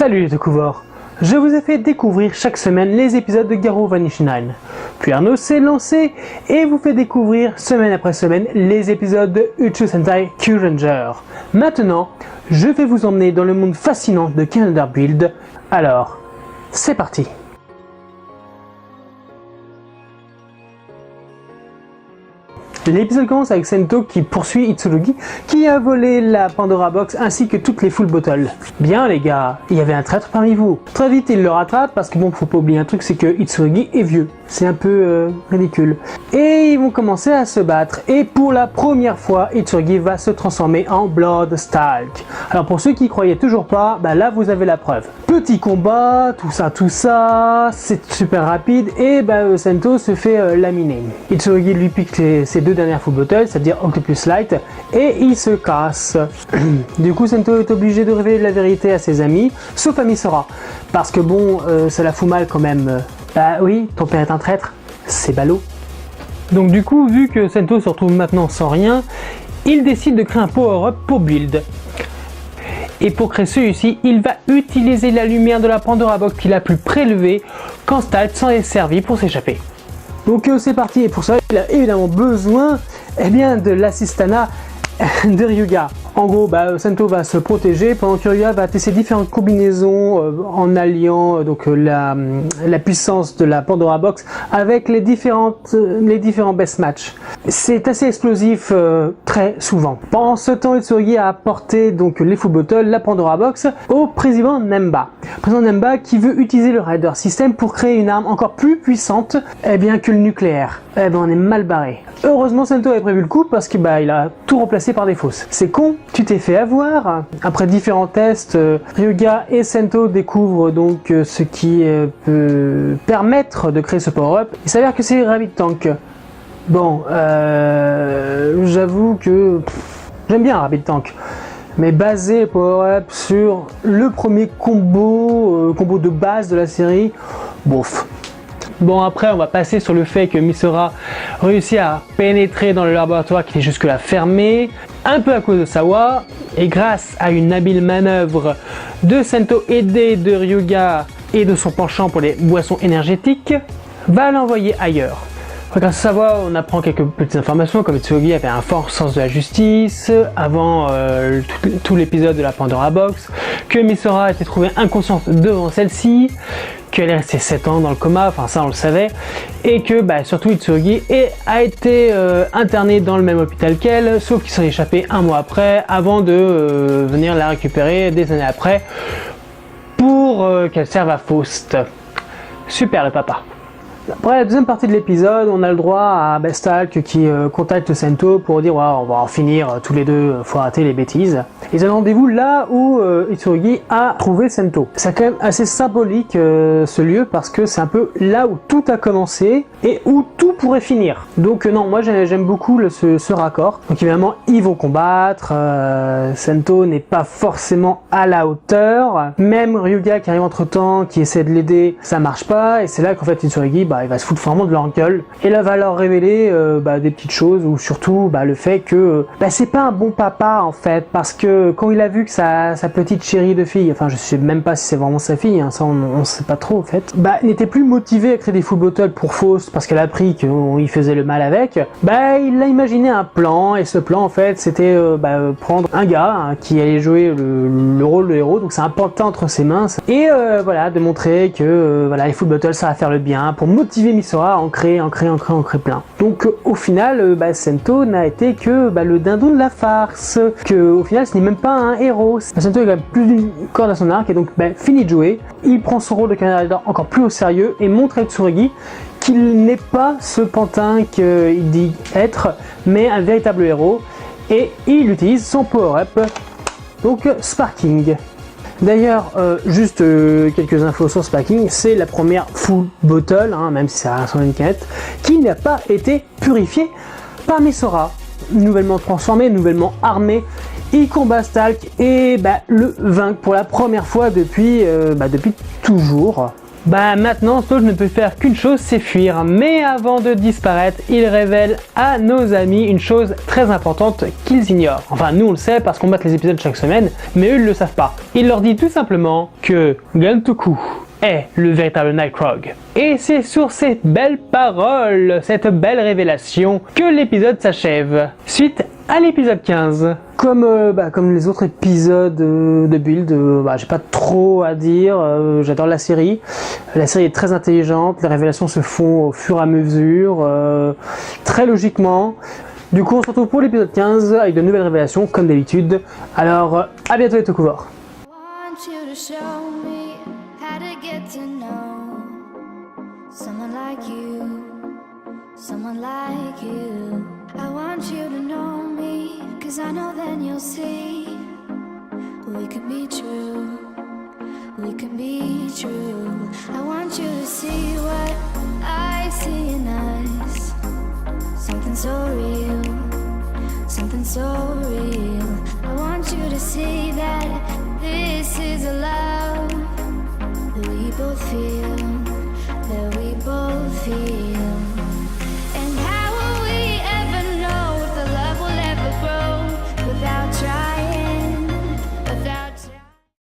Salut les découvreurs. Je vous ai fait découvrir chaque semaine les épisodes de Garou Vanish 9. Puis Arnaud s'est lancé et vous fait découvrir semaine après semaine les épisodes de Uchu Sentai Kyuranger. Maintenant, je vais vous emmener dans le monde fascinant de Calendar Build. Alors, c'est parti. L'épisode commence avec Sento qui poursuit Itsurugi qui a volé la Pandora Box ainsi que toutes les full bottles. Bien les gars, il y avait un traître parmi vous. Très vite il le rattrape parce que bon, faut pas oublier un truc, c'est que Itsurugi est vieux. C'est un peu ridicule. Et ils vont commencer à se battre. Et pour la première fois, Itsurugi va se transformer en Blood Stalk. Alors pour ceux qui croyaient toujours pas, bah là vous avez la preuve. Petit combat, tout ça, c'est super rapide et Sento se fait laminer. Itsurugi lui pique ses deux dernières full bottles, c'est-à-dire Octopus Light, et il se casse. Du coup Sento est obligé de révéler la vérité à ses amis, sauf à Misora. Parce que bon, ça la fout mal quand même. Bah oui, ton père est un traître, c'est ballot. Donc du coup, vu que Sento se retrouve maintenant sans rien, il décide de créer un power-up pour Build. Et pour créer celui-ci, il va utiliser la lumière de la Pandora Box qu'il a pu prélever quand Stalk s'en est servi pour s'échapper. Donc c'est parti, et pour ça, il a évidemment besoin de l'assistana de Ryuga. En gros, Sento va se protéger pendant que Ryuga va tester différentes combinaisons en alliant la puissance de la Pandora Box avec les différents best match. C'est assez explosif très souvent. Pendant ce temps, Itsurugi a apporté donc les full bottles, la Pandora Box au président Nemba. Président Nemba qui veut utiliser le Rider System pour créer une arme encore plus puissante que le nucléaire. On est mal barré. Heureusement, Sento avait prévu le coup parce que il a tout remplacé par des fausses. C'est con, tu t'es fait avoir. Après différents tests, Ryuga et Sento découvrent donc ce qui peut permettre de créer ce power-up. Il s'avère que c'est Rabbit Tank. Bon, j'avoue que j'aime bien Rabbit Tank, mais baser le power-up sur le premier combo de base de la série, bof. Bon, après on va passer sur le fait que Misora réussit à pénétrer dans le laboratoire qui était jusque-là fermé, un peu à cause de Sawa, et grâce à une habile manœuvre de Sento aidé de Ryuga et de son penchant pour les boissons énergétiques, va l'envoyer ailleurs. Grâce à Sawa, on apprend quelques petites informations, comme Itsurugi avait un fort sens de la justice avant tout l'épisode de la Pandora Box, que Misora était trouvée inconsciente devant celle-ci, qu'elle est restée 7 ans dans le coma, enfin ça on le savait, et que surtout Itsurugi a été interné dans le même hôpital qu'elle, sauf qu'il s'en est échappé un mois après, avant de venir la récupérer des années après, pour qu'elle serve à Faust. Super le papa. Après la deuxième partie de l'épisode, on a le droit à Stalk qui contacte Sento pour dire on va en finir tous les deux, faut arrêter les bêtises. Ils ont rendez-vous là où Itsurugi a trouvé Sento. C'est quand même assez symbolique ce lieu parce que c'est un peu là où tout a commencé et où tout pourrait finir. Donc non, moi j'aime beaucoup ce raccord. Donc évidemment ils vont combattre, Sento n'est pas forcément à la hauteur. Même Ryuga qui arrive entre temps, qui essaie de l'aider, ça marche pas et c'est là qu'en fait Itsurugi il va se foutre vraiment de leur gueule et là va leur révéler des petites choses ou surtout le fait que c'est pas un bon papa en fait, parce que quand il a vu que sa petite chérie de fille, enfin je sais même pas si c'est vraiment sa fille, ça on sait pas trop en fait, il n'était plus motivé à créer des full bottles pour Faust parce qu'elle a appris qu'il faisait le mal avec, il a imaginé un plan et ce plan en fait c'était prendre un gars qui allait jouer le rôle de héros, donc c'est un pantin entre ses mains et de montrer que les full bottles ça va faire le bien pour motiver Misora à en créer plein. Donc au final, Sento n'a été que le dindon de la farce, que au final ce n'est même pas un héros. Sento il a plus d'une corde à son arc et donc fini de jouer. Il prend son rôle de Kamen Rider encore plus au sérieux et montre à Itsurugi qu'il n'est pas ce pantin qu'il dit être, mais un véritable héros. Et il utilise son power-up, donc Sparking. D'ailleurs, juste quelques infos sur Sparking, c'est la première full bottle, même si ça ressemble à une canette, qui n'a pas été purifiée par Misora. Nouvellement transformé, nouvellement armé, il combat Stalk et le vainc pour la première fois depuis toujours. Bah maintenant, Stage ne peut faire qu'une chose, c'est fuir. Mais avant de disparaître, il révèle à nos amis une chose très importante qu'ils ignorent. Enfin, nous on le sait parce qu'on mate les épisodes chaque semaine, mais eux ils le savent pas. Il leur dit tout simplement que Gantoku est le véritable Nightcrawler. Et c'est sur ces belles paroles, cette belle révélation, que l'épisode s'achève. Suite à l'épisode 15. Comme les autres épisodes de Build, j'ai pas trop à dire, j'adore la série. La série est très intelligente, les révélations se font au fur et à mesure, très logiquement. Du coup on se retrouve pour l'épisode 15 avec de nouvelles révélations comme d'habitude. Alors à bientôt les Tokuvors. Someone like you, I want you to know me, 'cause I know then you'll see we could be true, we can be true. I want you to see what I see in us, something so real, something so real. I want you to see that this is a love that we both feel, that we both feel.